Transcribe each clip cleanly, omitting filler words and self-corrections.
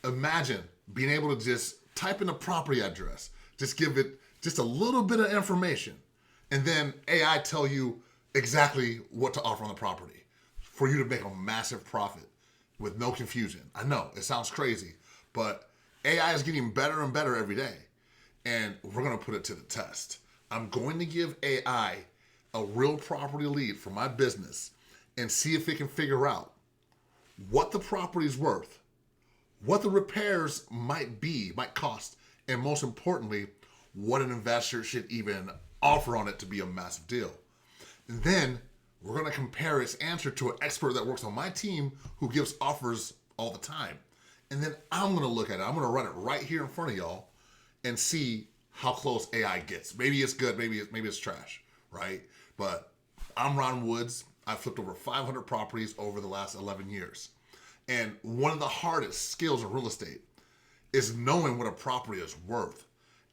Imagine being able to just type in a property address, just give it just a little bit of information, and then AI tell you exactly what to offer on the property for you to make a massive profit with no confusion. I know it sounds crazy, but AI is getting better and better every day, and we're going to put it to the test. I'm going to give AI a real property lead for my business and see if it can figure out what the property is worth, what the repairs might cost, and most importantly, what an investor should even offer on it to be a massive deal. And then we're going to compare its answer to an expert that works on my team who gives offers all the time. And then I'm going to look at it. I'm going to run it right here in front of y'all and see how close AI gets. Maybe it's good, maybe it's trash, right? But I'm Ron Woods. I've flipped over 500 properties over the last 11 years. And one of the hardest skills in real estate is knowing what a property is worth.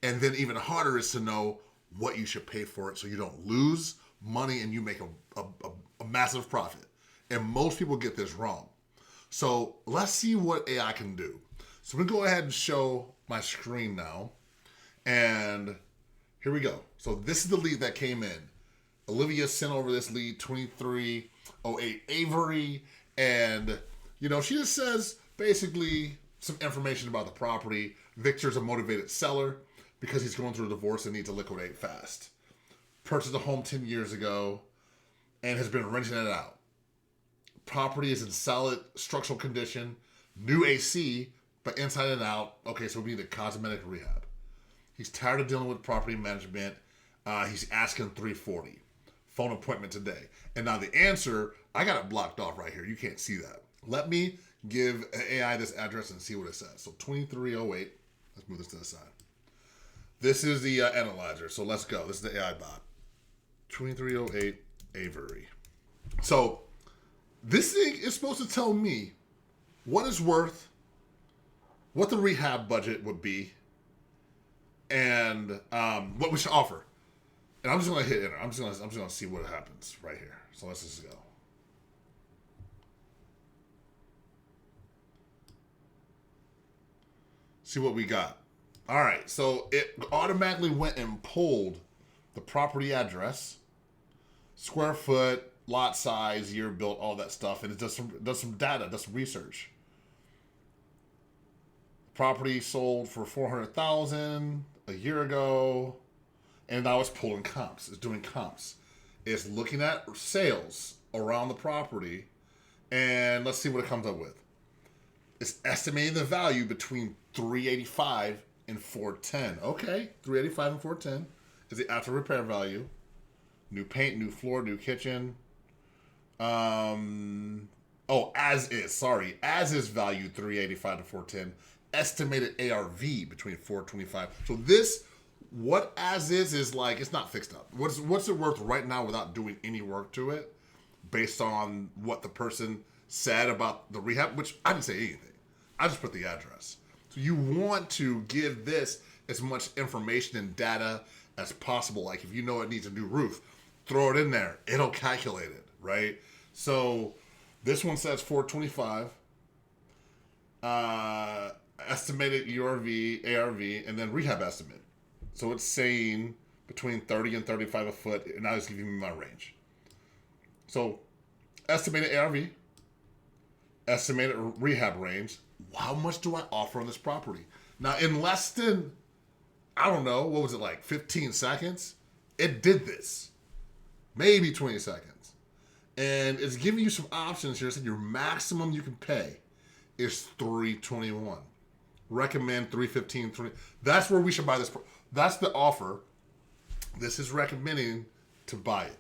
And then even harder is to know what you should pay for it so you don't lose money and you make a massive profit. And most people get this wrong. So let's see what AI can do. So I'm gonna go ahead and show my screen now. And here we go. So this is the lead that came in. Olivia sent over this lead, 2308 Avery. And, she just says basically some information about the property. Victor's a motivated seller because he's going through a divorce and needs to liquidate fast. Purchased a home 10 years ago and has been renting it out. Property is in solid structural condition, new AC, but inside and out. Okay, so we need a cosmetic rehab. He's tired of dealing with property management. He's asking $340. Phone appointment today. And now the answer, I got it blocked off right here. You can't see that. Let me give AI this address and see what it says. So 2308. Let's move this to the side. This is the analyzer. So let's go. This is the AI bot. 2308 Avery. So this thing is supposed to tell me what it's worth, what the rehab budget would be, and what we should offer. And I'm just gonna hit enter. I'm just gonna see what happens right here. So let's just go. See what we got. All right, so it automatically went and pulled the property address, square foot, lot size, year built, all that stuff, and it does some data, does some research. Property sold for $400,000 a year ago, and now it's pulling comps. It's doing comps. It's looking at sales around the property, and let's see what it comes up with. It's estimating the value between $385 and $410. Okay, $385 and $410 is the after repair value. New paint, new floor, new kitchen. As is value $385 to $410. Estimated ARV between $425. So this, what as is like, it's not fixed up. What's it worth right now without doing any work to it, based on what the person said about the rehab, which I didn't say anything. I just put the address. So you want to give this as much information and data as possible. Like if you know it needs a new roof, throw it in there. It'll calculate it, right? So this one says $425. Estimated URV, ARV, and then rehab estimate. So it's saying between $30 and $35 a foot, and now it's giving me my range. So estimated ARV, estimated rehab range. How much do I offer on this property? Now, in less than, I don't know, what was it like, 15 seconds? It did this. Maybe 20 seconds. And it's giving you some options here. It said your maximum you can pay is $321. Recommend $315. $3. That's where we should buy this. That's the offer. This is recommending to buy it.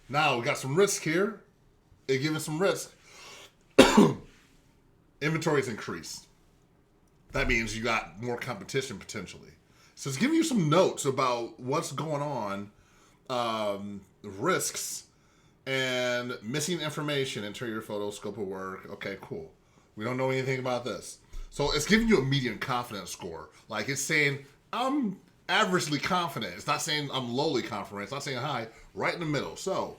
Now, we got some risk here. They're giving some risk. Inventory is increased. That means you got more competition potentially. So it's giving you some notes about what's going on, risks, and missing information, interior photo, scope of work. Okay, cool. We don't know anything about this. So it's giving you a median confidence score. Like it's saying, I'm averagely confident. It's not saying I'm lowly confident. It's not saying high, right in the middle. So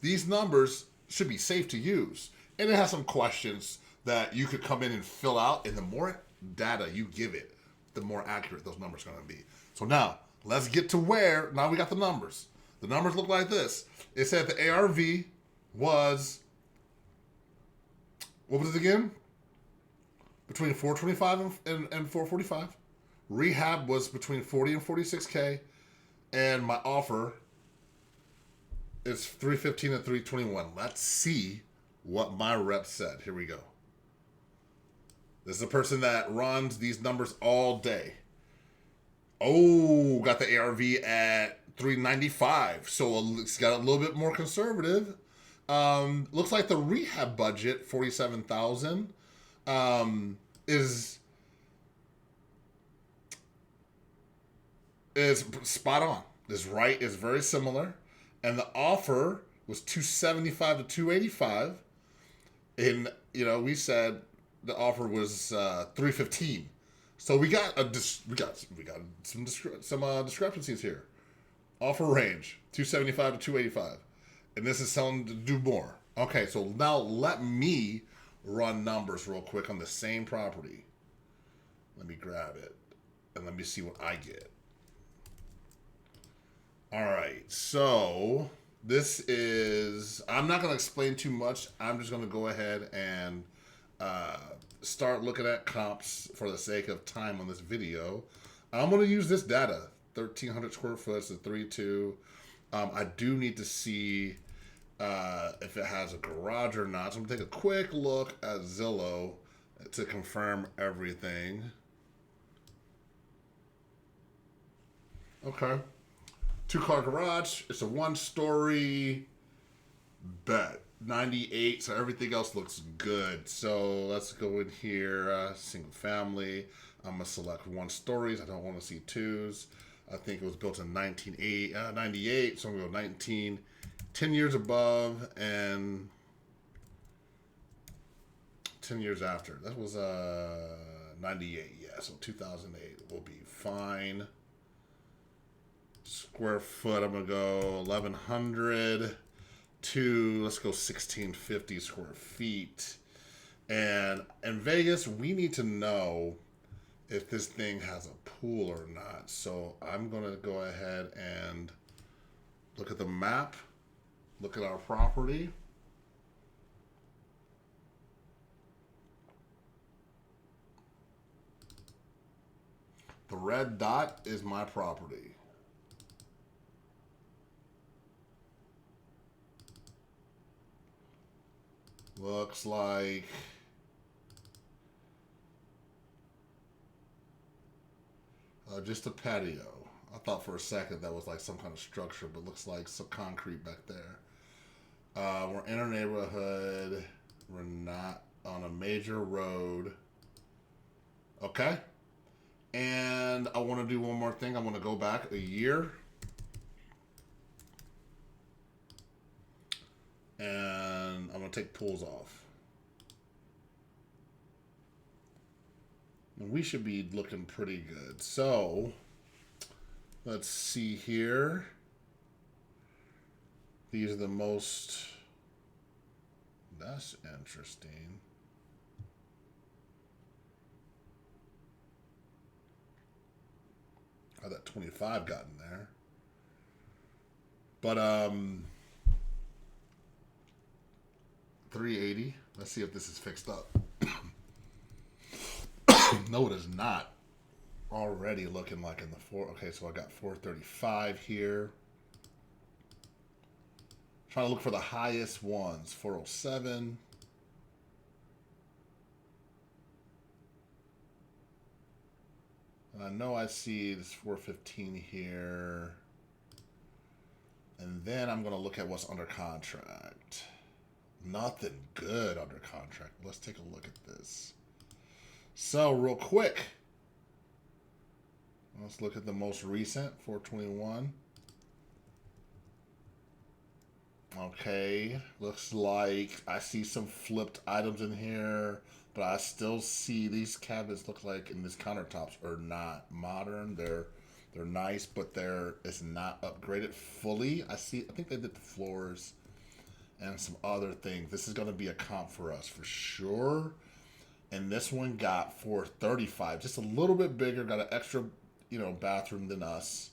these numbers should be safe to use. And it has some questions that you could come in and fill out. And the more data you give it, the more accurate those numbers are going to be. So now, let's get to where, now we got the numbers. The numbers look like this. It said the ARV was, what was it again? Between 425 and 445. Rehab was between 40 and 46K. And my offer is 315 and 321. Let's see what my rep said. Here we go. This is a person that runs these numbers all day. Oh, got the ARV at 395. So it's got a little bit more conservative. Looks like the rehab budget, 47,000, is spot on. Is right. Is very similar. And the offer was 275 to 285. And, we said the offer was 315. So we got some discrepancies here. Offer range 275 to 285, and this is selling to do more. Okay, so now let me run numbers real quick on the same property. Let me grab it and let me see what I get. All right, so this is. I'm not going to explain too much. I'm just going to go ahead and start looking at comps for the sake of time on this video. I'm going to use this data, 1,300 square foot, so 3.2. I do need to see if it has a garage or not. So I'm going to take a quick look at Zillow to confirm everything. Okay. 2-car garage. It's a 1-story bet. 98, so everything else looks good. So let's go in here, single family. I'm going to select 1 stories. I don't want to see 2s. I think it was built in 98, so I'm going to go 19. 10 years above and 10 years after. That was 98, yeah, so 2008 will be fine. Square foot, I'm going to go 1,100 to, let's go 1,650 square feet. And in Vegas, we need to know if this thing has a pool or not. So I'm going to go ahead and look at the map, look at our property. The red dot is my property. Looks like just a patio. I thought for a second that was like some kind of structure, but looks like some concrete back there. We're in a neighborhood. We're not on a major road. Okay. And I want to do one more thing. I want to go back a year. And I'm going to take pools off. And we should be looking pretty good. So, let's see here. These are the most... That's interesting. How that 25 got in there. But, 380. Let's see if this is fixed up. No, it is not. Already looking like in the 4. Okay, so I got 435 here. Trying to look for the highest ones. 407. And I know I see this 415 here. And then I'm going to look at what's under contract. Nothing good under contract. Let's take a look at this. So, real quick, let's look at the most recent, 421. Okay, looks like I see some flipped items in here, but I still see these cabinets look like, and these countertops are not modern. They're nice, but it's not upgraded fully. I think they did the floors and some other things. This is going to be a comp for us for sure. And this one got 435, just a little bit bigger, got an extra, bathroom than us.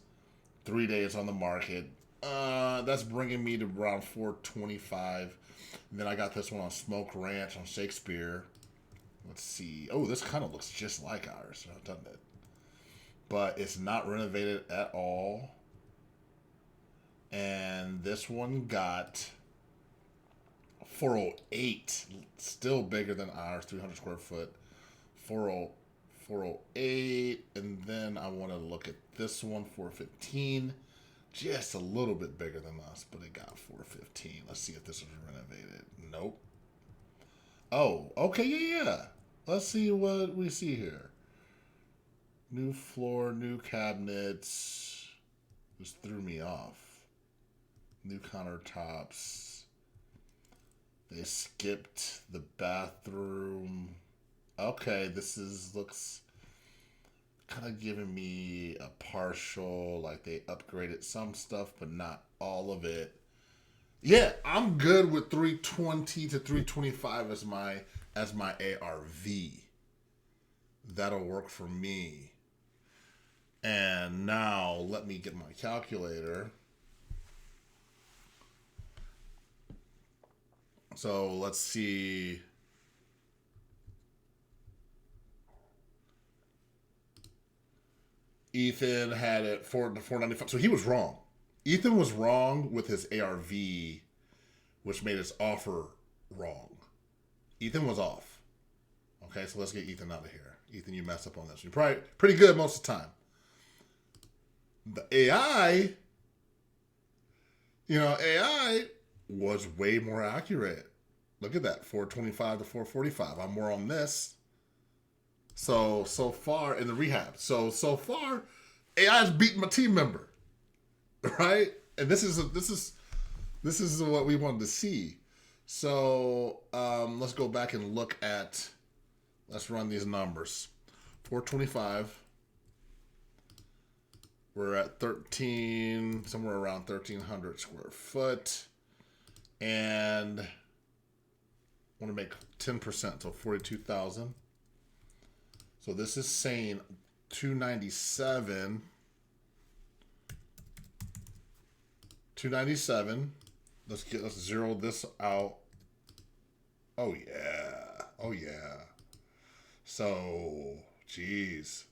3 days on the market. That's bringing me to around 425. And then I got this one on Smoke Ranch on Shakespeare. Let's see. Oh, this kind of looks just like ours, doesn't it? But it's not renovated at all. And this one got 408, still bigger than ours, 300 square foot. 408, and then I want to look at this one, 415, just a little bit bigger than us, but it got 415. Let's see if this was renovated. Nope. Oh, okay, yeah. Let's see what we see here. New floor, new cabinets. Just threw me off. New countertops. They skipped the bathroom. Okay, looks kind of giving me a partial, like they upgraded some stuff, but not all of it. Yeah, I'm good with 320 to 325 as my ARV. That'll work for me. And now let me get my calculator. So let's see. Ethan had it 495. So he was wrong. Ethan was wrong with his ARV, which made his offer wrong. Ethan was off. Okay, so let's get Ethan out of here. Ethan, you messed up on this. You're probably pretty good most of the time. The AI, AI was way more accurate. Look at that, 425 to 445. I'm more on this. So far in the rehab. So far, AI's beating my team member, right? And this is what we wanted to see. So let's go back and look at. Let's run these numbers. 425. We're at 13, somewhere around 1,300 square foot, and I want to make 10%, so 42,000. So this is saying 297. 297. Let's zero this out. Oh yeah. So, geez,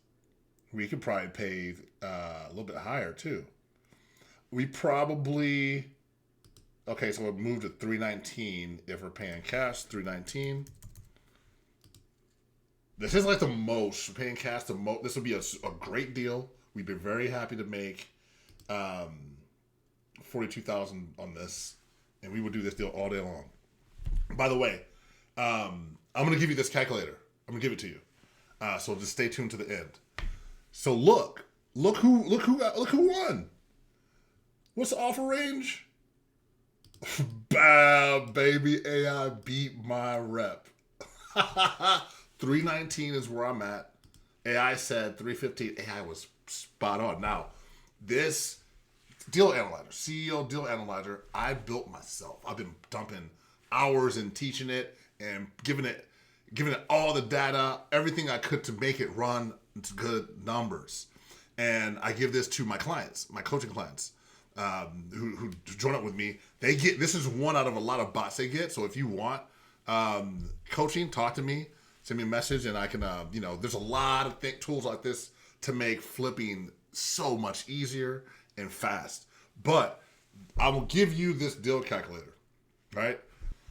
we could probably pay a little bit higher too. We probably, okay, so we'll move to 319 if we're paying cash. 319. This is like the most, paying cash the most. This would be a great deal. We'd be very happy to make 42,000 on this, and we would do this deal all day long. By the way, I'm gonna give you this calculator. I'm gonna give it to you. So just stay tuned to the end. So look who won. What's the offer range? Bam, baby, AI beat my rep. 319 is where I'm at. AI said 315. AI was spot on. Now, this deal analyzer, CEO deal analyzer, I built myself. I've been dumping hours in teaching it and giving it all the data, everything I could to make it run to good numbers. And I give this to my clients, my coaching clients, who join up with me. They get, this is one out of a lot of bots they get. So if you want coaching, talk to me, send me a message, and I can, there's a lot of tools like this to make flipping so much easier and fast. But I will give you this deal calculator, right?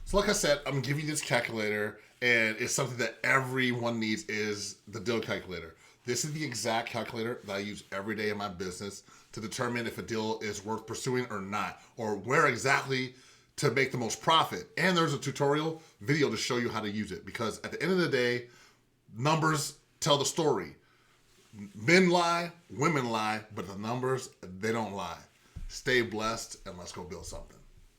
So like I said, I'm gonna give you this calculator, and it's something that everyone needs, is the deal calculator. This is the exact calculator that I use every day in my business to determine if a deal is worth pursuing or not, or where exactly to make the most profit. And there's a tutorial video to show you how to use it, because at the end of the day, numbers tell the story. Men lie, women lie, but the numbers, they don't lie. Stay blessed, and let's go build something.